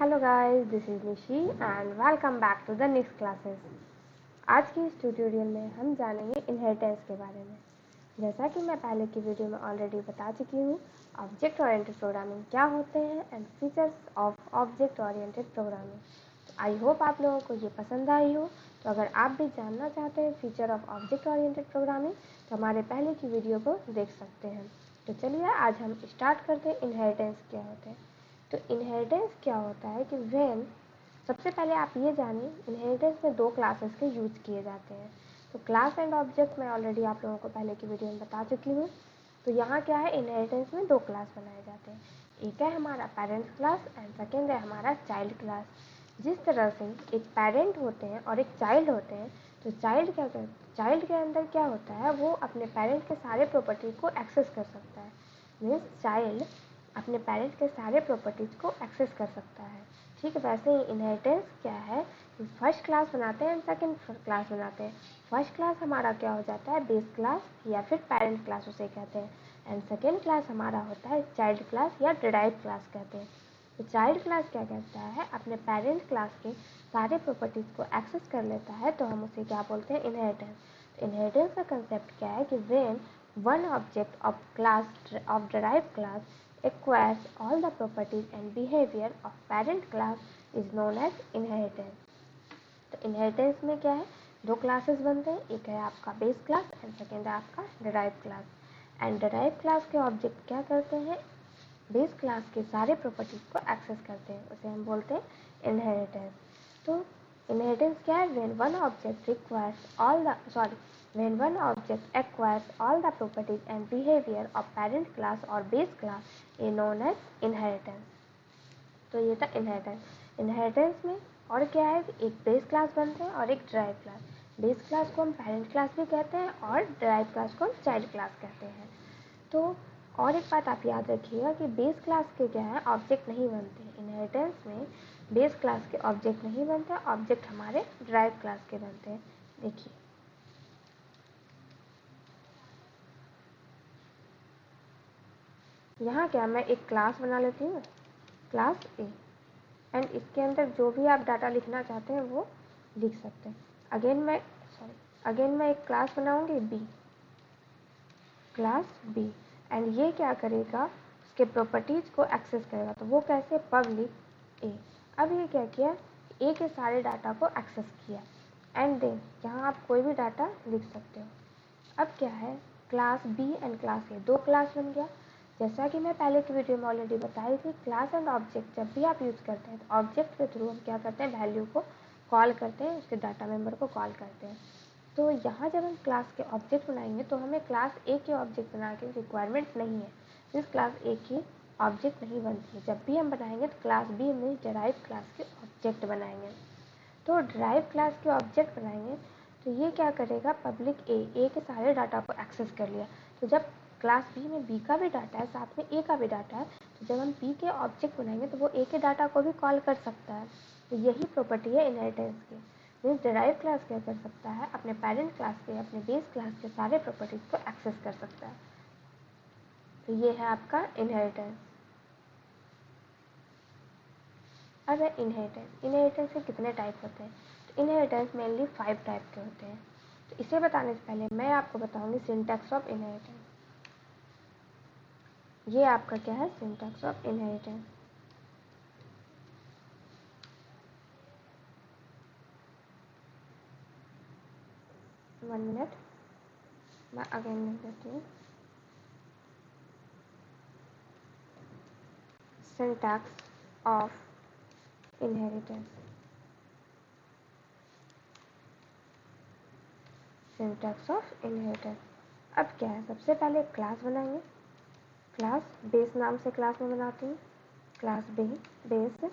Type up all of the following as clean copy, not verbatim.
Hello guys, this is Nishi and welcome back to the next classes. आज की इस tutorial में हम जानेंगे इनहेरिटेंस के बारे में। जैसा कि मैं पहले की वीडियो में ऑलरेडी बता चुकी हूँ, ऑब्जेक्ट ओरिएंटेड प्रोग्रामिंग क्या होते हैं and features of object oriented programming. I hope आप लोगों को ये पसंद आई हो। तो अगर आप भी जानना चाहते हैं feature of object oriented programming तो हमारे पहले की वीडियो को देख सकते हैं। तो चलिए आज हम स्टार्ट करते हैं इनहेरिटेंस क्या होते हैं। तो इनहेरिटेंस क्या होता है कि व्हेन, सबसे पहले आप ये जानिए इनहेरिटेंस में दो क्लासेस के यूज किए जाते हैं। तो क्लास एंड ऑब्जेक्ट मैं ऑलरेडी आप लोगों को पहले की वीडियो में बता चुकी हूँ। तो यहाँ क्या है, इनहेरिटेंस में दो क्लास बनाए जाते हैं। एक है हमारा पेरेंट्स क्लास एंड सेकेंड है हमारा चाइल्ड क्लास। जिस तरह से एक पेरेंट होते हैं और एक चाइल्ड होते हैं, तो चाइल्ड के अंदर क्या होता है, वो अपने पेरेंट के सारे प्रॉपर्टी को एक्सेस कर सकता है। मीन्स चाइल्ड अपने पेरेंट के सारे प्रॉपर्टीज़ को एक्सेस कर सकता है। ठीक है, वैसे ही इनहेरिटेंस क्या है, फर्स्ट क्लास बनाते हैं एंड सेकेंड क्लास बनाते हैं। फर्स्ट क्लास हमारा क्या हो जाता है, बेस क्लास या फिर पेरेंट क्लास उसे कहते हैं। एंड सेकेंड क्लास हमारा होता है चाइल्ड क्लास या डिराइव क्लास कहते हैं। तो चाइल्ड क्लास क्या करता है, अपने पेरेंट क्लास के सारे प्रॉपर्टीज़ को एक्सेस कर लेता है, तो हम उसे क्या बोलते हैं, इनहेरिटेंस। इनहेरिटेंस का कंसेप्ट क्या है कि when one object of derived class acquires all the properties and behavior of parent class is known as inheritance। तो इनहेरिटेंस में क्या है, दो क्लासेस बनते हैं, एक है आपका बेस क्लास एंड सेकेंड है आपका derive class. And derive class के ऑब्जेक्ट क्या करते हैं, बेस क्लास के सारे प्रॉपर्टीज को एक्सेस करते हैं, उसे हम बोलते हैं इनहेरिटेंस। तो इनहेरिटेंस क्या है, when one object acquires all the properties and behavior of parent class or base class is known as inheritance। तो ये था इनहेरिटेंस। इनहेरिटेंस में और क्या है, एक बेस क्लास बनते हैं और एक डिराइव क्लास। बेस क्लास को हम पेरेंट क्लास भी कहते हैं और डिराइव क्लास को हम चाइल्ड क्लास कहते हैं। तो और एक बात आप याद रखिएगा कि बेस क्लास के क्या है, ऑब्जेक्ट नहीं बनते हैं। इनहेरिटेंस में बेस क्लास के ऑब्जेक्ट नहीं बनते, ऑब्जेक्ट हमारे डिराइव क्लास के बनते हैं। देखिए यहाँ क्या, मैं एक क्लास बना लेती हूँ, क्लास ए, एंड इसके अंदर जो भी आप डाटा लिखना चाहते हैं वो लिख सकते हैं। अगेन मैं एक क्लास बनाऊंगी बी, क्लास बी, एंड ये क्या करेगा, उसके प्रॉपर्टीज़ को एक्सेस करेगा। तो वो कैसे, पब्लिक ए। अब ये क्या किया, ए के सारे डाटा को एक्सेस किया एंड देन यहाँ आप कोई भी डाटा लिख सकते हो। अब क्या है, class B and class A, दो क्लास बन गया। जैसा कि मैं पहले की वीडियो में ऑलरेडी बताई थी, क्लास एंड ऑब्जेक्ट जब भी आप यूज़ करते हैं तो ऑब्जेक्ट के थ्रू हम क्या करते हैं, वैल्यू को कॉल करते हैं, उसके डाटा मेंबर को कॉल करते हैं। तो यहाँ जब हम क्लास के ऑब्जेक्ट बनाएंगे तो हमें क्लास ए के ऑब्जेक्ट बना के रिक्वायरमेंट नहीं है, इस क्लास ए की ऑब्जेक्ट नहीं बनती है। जब भी हम बनाएंगे तो क्लास बी में डिराइव क्लास के ऑब्जेक्ट बनाएंगे। तो डिराइव क्लास के ऑब्जेक्ट बनाएंगे तो ये क्या करेगा, पब्लिक ए के सारे डाटा को एक्सेस कर लिया। तो जब क्लास बी में बी का भी डाटा है, साथ में ए का भी डाटा है, तो जब हम बी के ऑब्जेक्ट बनाएंगे तो वो ए के डाटा को भी कॉल कर सकता है। तो यही प्रॉपर्टी है इनहेरिटेंस की। मीन्स डिराइव क्लास क्या कर सकता है, अपने पेरेंट क्लास के, अपने बेस क्लास के सारे प्रॉपर्टीज़ को एक्सेस कर सकता है। तो ये है आपका इनहेरिटेंस। अब है इनहेरिटेंस के कितने टाइप होते हैं। तो इनहेरिटेंस मेनली 5 टाइप के होते हैं। तो इसे बताने से पहले मैं आपको बताऊंगी सिंटैक्स ऑफ इनहेरिटेंस। ये आपका क्या है, syntax of inheritance. One minute, मैं अगेन लिख देती हूँ। Syntax of inheritance, syntax of inheritance. अब क्या है, सबसे पहले एक क्लास बनाएंगे, क्लास बेस नाम से क्लास में बनाती हूँ, क्लास बेस,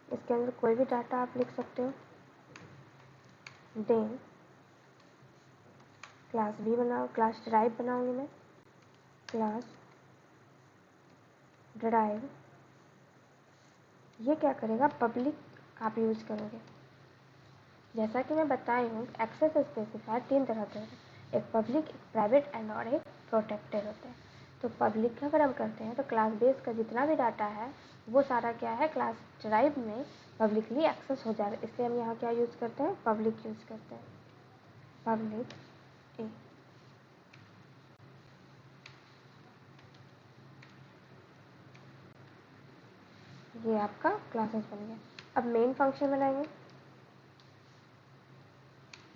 इसके अंदर कोई भी डाटा आप लिख सकते हो। देन क्लास बी बनाओ, क्लास डिराइव बनाऊंगी मैं, क्लास डिराइव। ये क्या करेगा, पब्लिक आप यूज करोगे। जैसा कि मैं बताई हूँ, एक्सेस स्पेसिफायर 3 तरह के होते हैं, एक पब्लिक, एक प्राइवेट एंड और एक प्रोटेक्टेड होता है। तो पब्लिक का अगर हम करते हैं तो क्लास बेस का जितना भी डाटा है वो सारा क्या है, क्लास ड्राइव में पब्लिकली एक्सेस हो जाएगा। इसलिए हम यहाँ क्या यूज़ करते हैं, पब्लिक यूज़ करते हैं, पब्लिक ए। ये आपका क्लासेस बन गया। अब मेन फंक्शन बनाएंगे।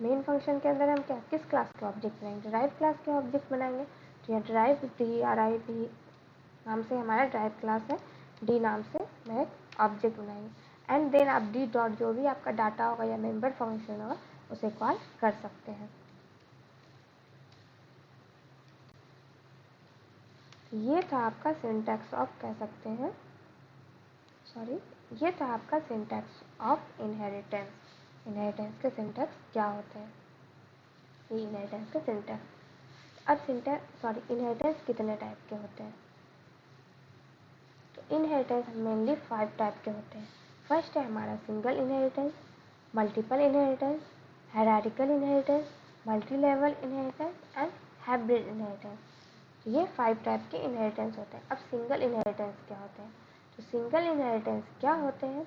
मेन फंक्शन के अंदर हम क्या, किस क्लास के ऑब्जेक्ट बनाएंगे, ड्राइव क्लास के ऑब्जेक्ट बनाएंगे। तो यहाँ ड्राइव DRIV नाम से हमारा ड्राइव क्लास है, डी नाम से मैं ऑब्जेक्ट बनाएंगे। एंड देन आप डी डॉट जो भी आपका डाटा होगा या मेंबर फंक्शन होगा उसे कॉल कर सकते हैं। ये था आपका सिंटैक्स ऑफ, कह सकते हैं, सॉरी, ये था आपका सिंटैक्स ऑफ इनहेरिटेंस। इनहेरिटेंस के सिंटैक्स क्या होते हैं, ये इनहेरिटेंस के सिंटैक्स। अब सिंटैक्स, सॉरी, इनहेरिटेंस कितने टाइप के होते हैं, तो इनहेरिटेंस मेनली 5 टाइप के होते हैं। फर्स्ट है हमारा single inheritance, multiple inheritance, hierarchical inheritance, multi level inheritance and hybrid inheritance. ये 5 टाइप के इनहेरिटेंस होते हैं। अब सिंगल इनहेरिटेंस क्या होते हैं, तो सिंगल इनहेरिटेंस क्या होते हैं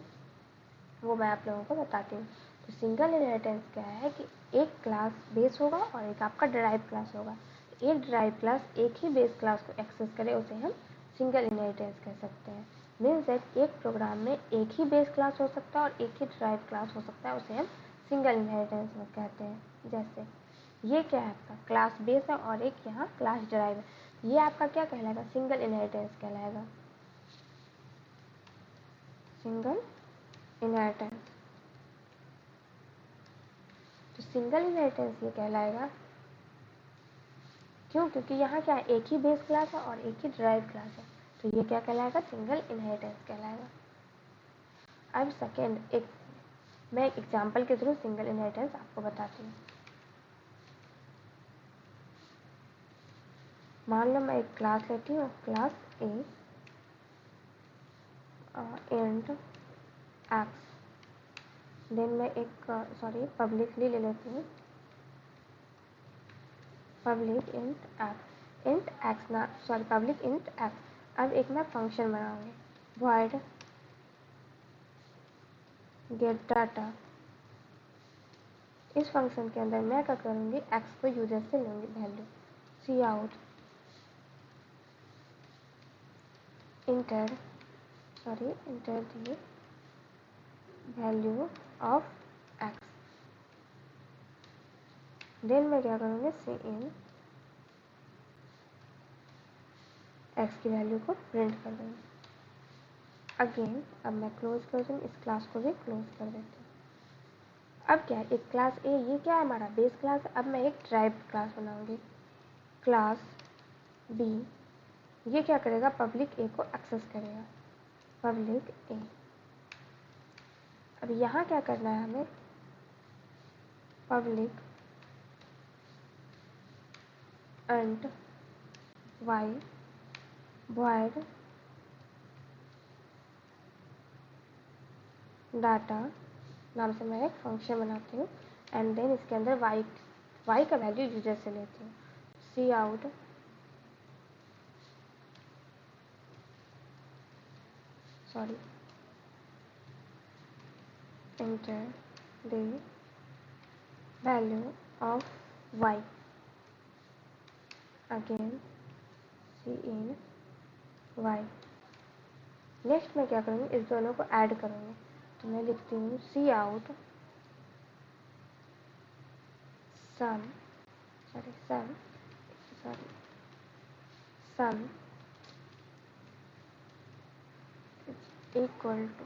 वो मैं आप लोगों को बताती हूँ। तो सिंगल इनहेरिटेंस क्या है कि एक क्लास बेस होगा और एक आपका ड्राइव क्लास होगा। एक ड्राइव क्लास एक ही बेस क्लास को एक्सेस करे उसे हम सिंगल इनहेरिटेंस कह सकते हैं। मीन्स दैट एक प्रोग्राम में एक ही बेस क्लास हो सकता है और एक ही ड्राइव क्लास हो सकता है, उसे हम सिंगल इनहेरिटेंस में कहते हैं। जैसे ये क्या है, आपका क्लास बेस है और एक यहाँ क्लास ड्राइव है, ये आपका क्या कहलाएगा, सिंगल इनहेरिटेंस कहलाएगा, सिंगल इनहेरिटेंस। तो सिंगल इनहेरिटेंस ये कहलाएगा, क्यों, क्योंकि यहाँ क्या है, एक ही बेस क्लास है और एक ही ड्राइव क्लास है, तो ये क्या कहलाएगा, सिंगल इनहेरिटेंस कहलाएगा। अब सेकेंड, मैं एक एग्जांपल के थ्रू सिंगल इनहेरिटेंस आपको बताती हूँ। मान लो मैं एक क्लास लेती हूँ, class A int x, then मैं एक सॉरी पब्लिकली ले लेती हूँ, पब्लिक इंट एक्स ना, सॉरी पब्लिक इंट एक्स। अब एक मैं फंक्शन बनाऊंगी, void गेट डाटा। इस फंक्शन के अंदर मैं क्या करूँगी, एक्स को यूजर से लूँगी value, C out enter the value of x. Then मैं क्या करूँगी, सी इन एक्स की वैल्यू को प्रिंट कर दूँगी। अगेन अब मैं क्लोज कर दूँ, इस क्लास को भी क्लोज कर देती हूँ। अब क्या है, एक क्लास ए, ये क्या है हमारा बेस क्लास है। अब मैं एक ड्राइव क्लास बनाऊंगी, क्लास बी, ये क्या करेगा, पब्लिक ए को एक्सेस करेगा, पब्लिक ए। अब यहाँ क्या करना है हमें, public int y void data नाम से मैं एक फंक्शन बनाती हूँ। एंड देन इसके अंदर y का वैल्यू यूजर से लेती हूँ, cout sorry enter the value of y, again cin y। Next मैं क्या करूँगी, इस दोनों को ऐड करूँगी, तो मैं लिखती हूँ cout sum equal to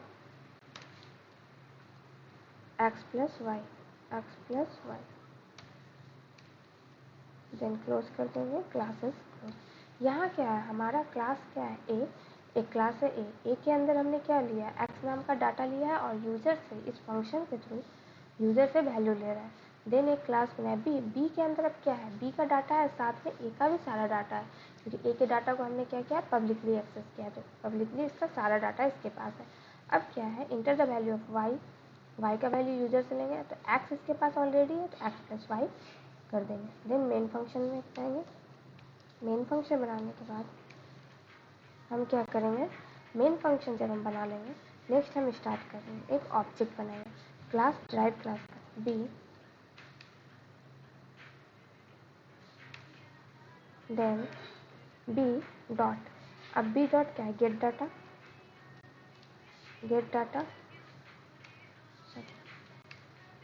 x plus y, then close कर देंगे, क्लासेस क्लोज। यहाँ क्या है, हमारा क्लास क्या है, ए, एक क्लास है ए के अंदर हमने क्या लिया है, एक्स नाम का डाटा लिया है और यूजर से इस फंक्शन के थ्रू यूजर से वैल्यू ले रहा है। देन एक क्लास बनाया बी के अंदर अब क्या है, बी का डाटा है, साथ में ए का भी सारा डाटा है, क्योंकि ए के डाटा को हमने क्या किया, पब्लिकली एक्सेस किया, तो पब्लिकली इसका सारा डाटा इसके पास है। अब क्या है, enter the value of y का वैल्यू यूजर से लेंगे, तो एक्स इसके पास ऑलरेडी है, तो एक्स प्लस वाई कर देंगे। देन मेन फंक्शन में जाएंगे, मेन फंक्शन बनाने के बाद हम क्या करेंगे, मेन फंक्शन जब हम बना लेंगे, नेक्स्ट हम स्टार्ट करेंगे, एक ऑब्जेक्ट बनाएंगे क्लास ड्राइव क्लास का बी, देन बी डॉट, अब बी डॉट क्या है, get data,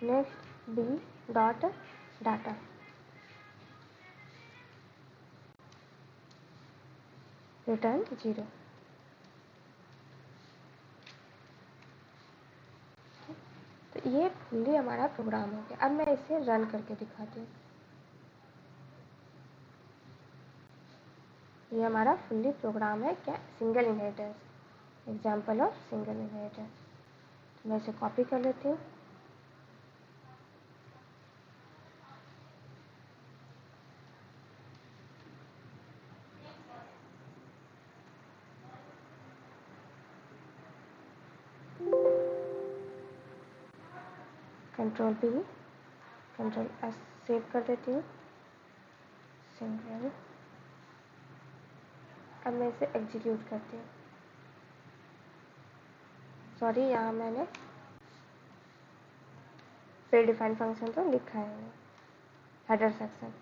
next B dot data, return 0। तो ये फुल्ली हमारा प्रोग्राम हो गया। अब मैं इसे रन करके दिखाती हूँ। ये हमारा फुल्ली प्रोग्राम है, क्या, single inheritance, example of single inheritance. तो मैं इसे कॉपी कर लेती हूँ। Control P, control S save कर देती हूँ, सिंगल। अब मैं इसे एग्जीक्यूट करती हूँ। सॉरी, यहाँ मैंने प्री डिफाइंड फंक्शन तो लिखा है, header section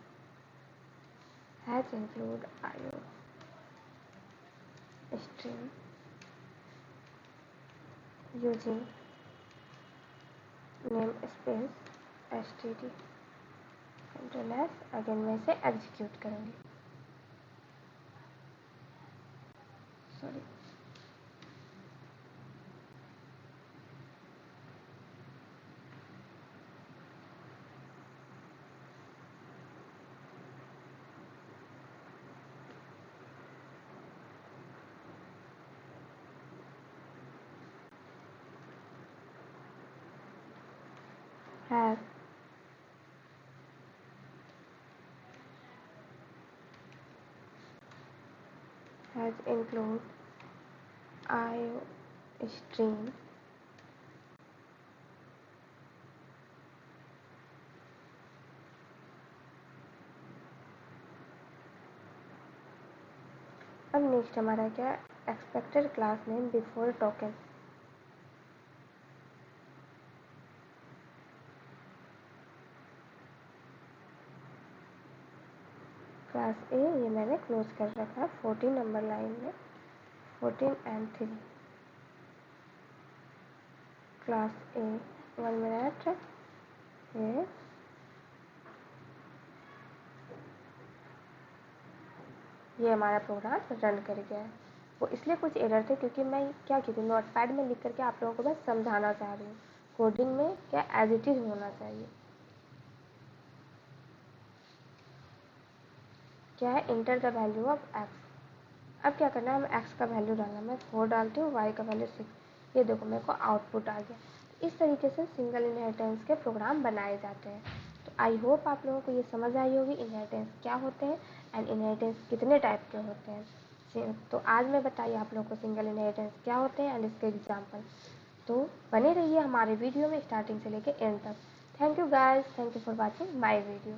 has include IO stream using name space std, control S. Again मैं इसे एग्जीक्यूट करूँगी। Sorry, have has include IO stream अब नेक्स्ट हमारा क्या, expected class name before token. Class ए ये मैंने क्लोज कर रखा है 14 नंबर लाइन में, 14 and 3। क्लास ए 1 मिनट, ये हमारा प्रोग्राम रन कर गया है। वो इसलिए कुछ एरर थे क्योंकि मैं क्या की थी, नोटपैड में लिख करके आप लोगों को बस समझाना चाह रही हूँ। कोडिंग में क्या एज इट इज़ होना चाहिए। क्या है, enter the value of x. अब क्या करना है, हमें एक्स का वैल्यू डालना, मैं 4 डालती हूँ, वाई का वैल्यू 6। ये देखो मेरे को आउटपुट आ गया। इस तरीके से सिंगल इनहेरिटेंस के प्रोग्राम बनाए जाते हैं। तो आई होप आप लोगों को ये समझ आई होगी इनहेरिटेंस क्या होते हैं एंड इनहेरिटेंस कितने टाइप के होते हैं। तो आज मैं बताइए आप लोगों को सिंगल इनहेरिटेंस क्या होते हैं एंड इसके एग्जाम्पल। तो बने रहिए हमारे वीडियो में स्टार्टिंग से लेकर एंड तक। Thank you guys, thank you for watching my video.